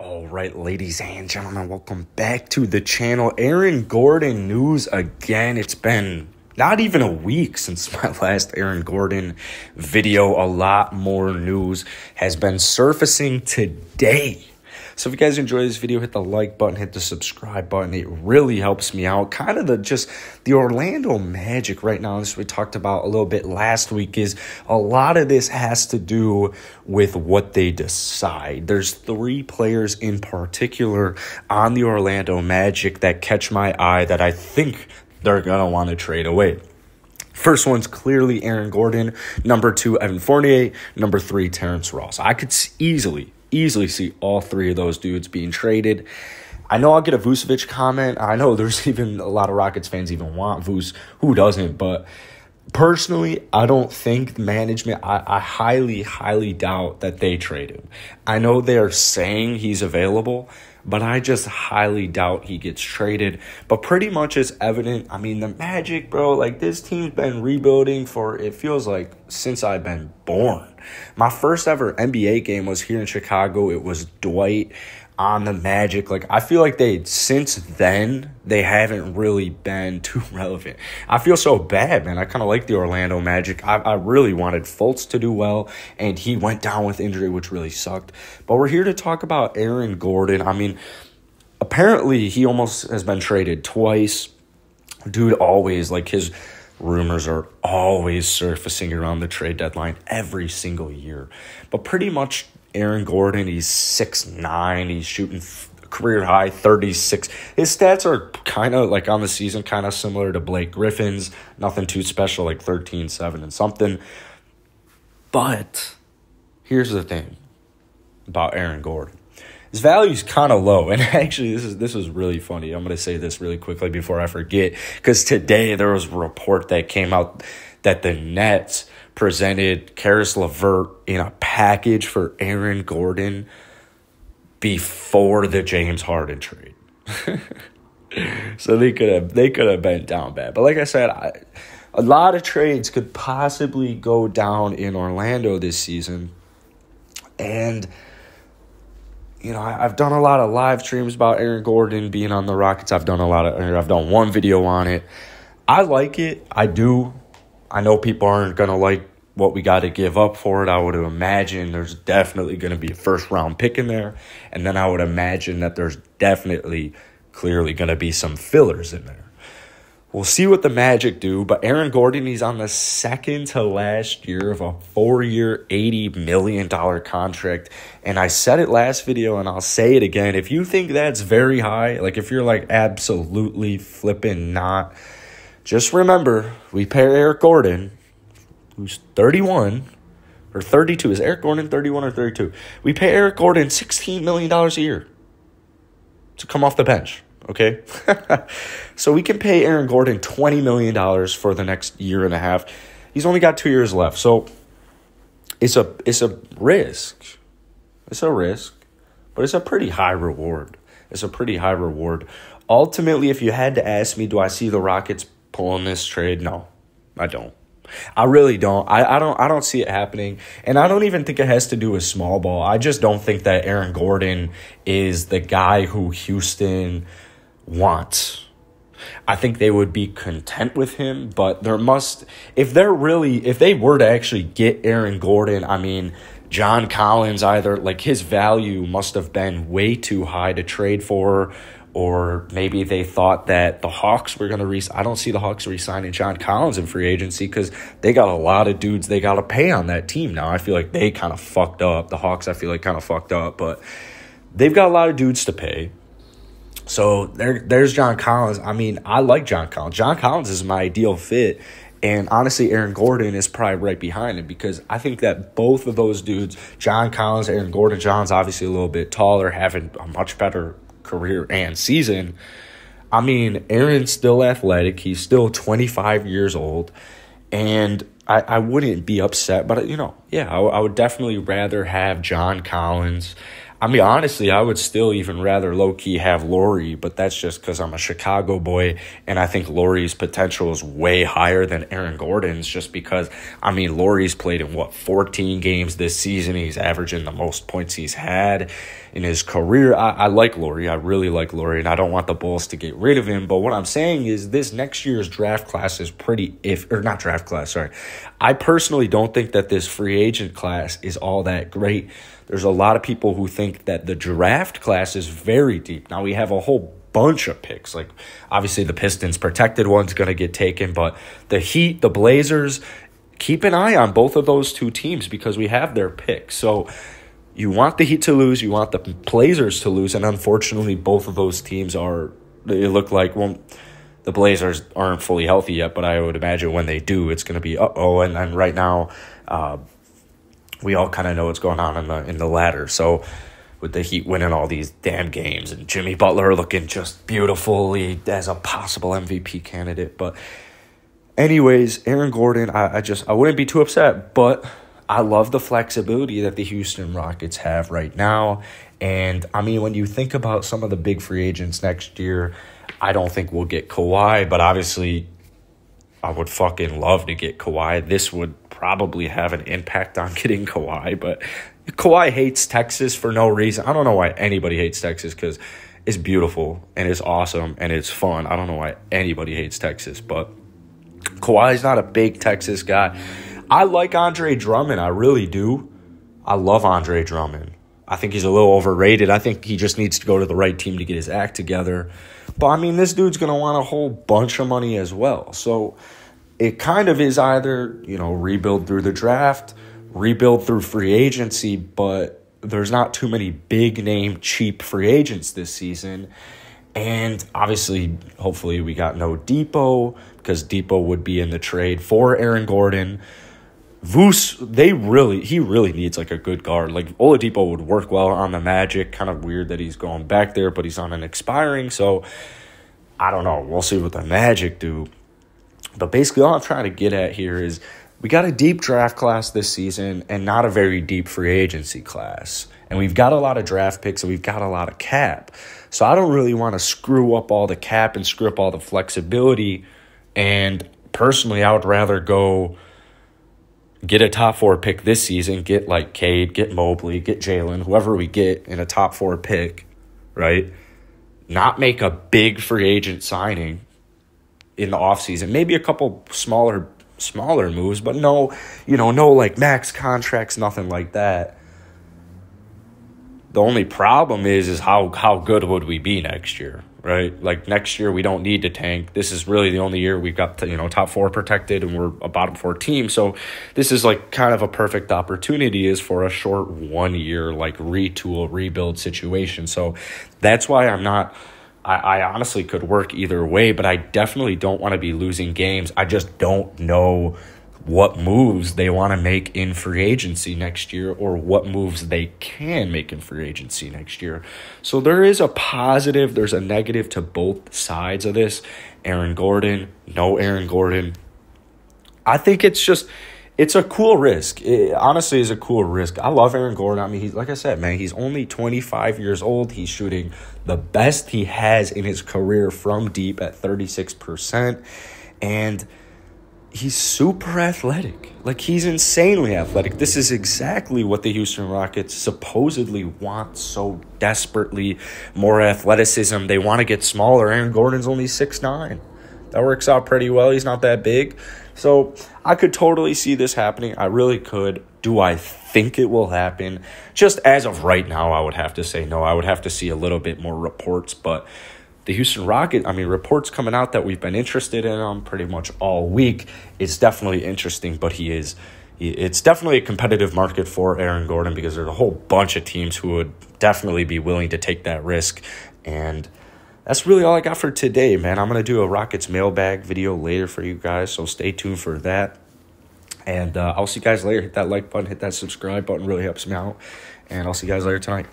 All right, ladies and gentlemen, welcome back to the channel. Aaron Gordon news again. It's been not even a week since my last Aaron Gordon video. A lot more news has been surfacing today. So if you guys enjoy this video, hit the like button, hit the subscribe button. It really helps me out. Kind of the Orlando Magic right now, as we talked about a little bit last week, is a lot of this has to do with what they decide. There's three players in particular on the Orlando Magic that catch my eye that I think they're going to want to trade away. First one's clearly Aaron Gordon. Number two, Evan Fournier. Number three, Terrence Ross. I could easily see all three of those dudes being traded. I know I'll get a Vucevic comment. I know there's even a lot of Rockets fans even want Vuce. Who doesn't? But personally, I don't think management, I highly doubt that they trade him. I know they're saying he's available, but I just highly doubt he gets traded. But pretty much it's evident. I mean, the Magic, bro, like this team's been rebuilding for, it feels like, since I've been born. My first ever NBA game was here in Chicago. It was Dwight on the Magic. Like, I feel like since then, they haven't really been too relevant. I feel so bad, man. I kind of like the Orlando Magic. I really wanted Fultz to do well, and he went down with injury, which really sucked. But we're here to talk about Aaron Gordon. I mean, apparently he almost has been traded twice. Dude always, like, his rumors are always surfacing around the trade deadline every single year. But pretty much Aaron Gordon, he's 6'9", he's shooting career high 36. His stats are kind of like on the season, kind of similar to Blake Griffin's. Nothing too special, like 13, 7 and something. But here's the thing about Aaron Gordon. His value's kind of low, and actually this is really funny. I'm going to say this really quickly before I forget, because today there was a report that came out that the Nets presented Caris LeVert in a package for Aaron Gordon before the James Harden trade. So they could have been down bad. But like I said, a lot of trades could possibly go down in Orlando this season, and you know, I've done a lot of live streams about Aaron Gordon being on the Rockets. I've done one video on it. I like it. I do. I know people aren't going to like what we got to give up for it. I would imagine there's definitely going to be a first-round pick in there. And then I would imagine that there's clearly going to be some fillers in there. We'll see what the Magic do, but Aaron Gordon, he's on the second to last year of a 4-year, $80 million contract. And I said it last video, and I'll say it again. If you think that's very high, like if you're like absolutely flipping not, just remember, we pay Eric Gordon, who's 31 or 32. Is Eric Gordon 31 or 32? We pay Eric Gordon $16 million a year to come off the bench. Okay, so we can pay Aaron Gordon $20 million for the next year and a half. He's only got 2 years left, so it's a risk. It's a risk, but it's a pretty high reward. Ultimately, if you had to ask me, do I see the Rockets pulling this trade? No, I don't. I really don't. I don't see it happening, and I don't even think it has to do with small ball. I just don't think that Aaron Gordon is the guy who Houston wants. I think they would be content with him, but if they were to actually get Aaron Gordon, I mean, John Collins, either like his value must have been way too high to trade for, or maybe they thought that the Hawks were going to I don't see the Hawks re-signing John Collins in free agency because they got a lot of dudes they got to pay on that team now. I feel like they kind of fucked up. The Hawks, I feel like, kind of fucked up, but they've got a lot of dudes to pay. So there's John Collins. I mean, I like John Collins. John Collins is my ideal fit. And honestly, Aaron Gordon is probably right behind him because I think that both of those dudes, John Collins, Aaron Gordon, John's obviously a little bit taller, having a much better career and season. I mean, Aaron's still athletic. He's still 25 years old. And I wouldn't be upset. But, you know, yeah, I would definitely rather have John Collins. I mean, honestly, I would still even rather low-key have Laurie, but that's just because I'm a Chicago boy, and I think Laurie's potential is way higher than Aaron Gordon's just because, I mean, Laurie's played in, 14 games this season. He's averaging the most points he's had in his career. I like Laurie. I really like Laurie, and I don't want the Bulls to get rid of him, but what I'm saying is this next year's draft class is not draft class, sorry. I personally don't think that this free agent class is all that great. There's a lot of people who think that the draft class is very deep. Now, we have a whole bunch of picks. Like, obviously, the Pistons protected one's going to get taken, but the Heat, the Blazers, keep an eye on both of those two teams because we have their picks. So you want the Heat to lose, you want the Blazers to lose, and unfortunately, both of those teams they look like, the Blazers aren't fully healthy yet, but I would imagine when they do, it's going to be and then right now, we all kind of know what's going on in the ladder. So with the Heat winning all these damn games and Jimmy Butler looking just beautifully as a possible MVP candidate. But anyways, Aaron Gordon, I wouldn't be too upset, but I love the flexibility that the Houston Rockets have right now. And, I mean, when you think about some of the big free agents next year, I don't think we'll get Kawhi, but obviously I would fucking love to get Kawhi. This would probably have an impact on getting Kawhi, but Kawhi hates Texas for no reason. I don't know why anybody hates Texas because it's beautiful and it's awesome and it's fun. I don't know why anybody hates Texas, but Kawhi's not a big Texas guy. I like Andre Drummond. I really do. I love Andre Drummond. I think he's a little overrated. I think he just needs to go to the right team to get his act together. But, I mean, this dude's going to want a whole bunch of money as well. So it kind of is either, rebuild through the draft, rebuild through free agency, but there's not too many big-name, cheap free agents this season. And obviously, hopefully, we got no Depot because Depot would be in the trade for Aaron Gordon. Vus, he really needs like a good guard. Like Oladipo would work well on the Magic. Kind of weird that he's going back there, but he's on an expiring. So I don't know. We'll see what the Magic do. But basically, all I'm trying to get at here is we got a deep draft class this season and not a very deep free agency class. And we've got a lot of draft picks and we've got a lot of cap. So I don't really want to screw up all the cap and screw up all the flexibility. And personally, I would rather go get a top 4 pick this season, get like Cade, get Mobley, get Jalen, whoever we get in a top 4 pick, right? Not make a big free agent signing in the offseason. Maybe a couple smaller moves, but no like max contracts, nothing like that. The only problem is how good would we be next year, right? Like next year we don't need to tank. This is really the only year we've got top 4 protected and we're a bottom 4 team. So this is like kind of a perfect opportunity is for a short 1 year like retool, rebuild situation. So that's why I honestly could work either way, but I definitely don't want to be losing games. I just don't know what moves they want to make in free agency next year or what moves they can make in free agency next year. So there is a positive, there's a negative to both sides of this. Aaron Gordon, no Aaron Gordon. I think it's a cool risk. It honestly is a cool risk. I love Aaron Gordon. I mean, like I said, man, he's only 25 years old. He's shooting the best he has in his career from deep at 36%. And he's super athletic. Like, he's insanely athletic. This is exactly what the Houston Rockets supposedly want so desperately. More athleticism. They want to get smaller. Aaron Gordon's only 6'9". That works out pretty well. He's not that big. So I could totally see this happening. I really could. Do I think it will happen? Just as of right now, I would have to say no. I would have to see a little bit more reports. But the Houston Rockets, reports coming out that we've been interested in him pretty much all week. It's definitely interesting, but it's definitely a competitive market for Aaron Gordon because there's a whole bunch of teams who would definitely be willing to take that risk. And that's really all I got for today, man. I'm going to do a Rockets mailbag video later for you guys, so stay tuned for that. And I'll see you guys later. Hit that like button, hit that subscribe button. Really helps me out. And I'll see you guys later tonight.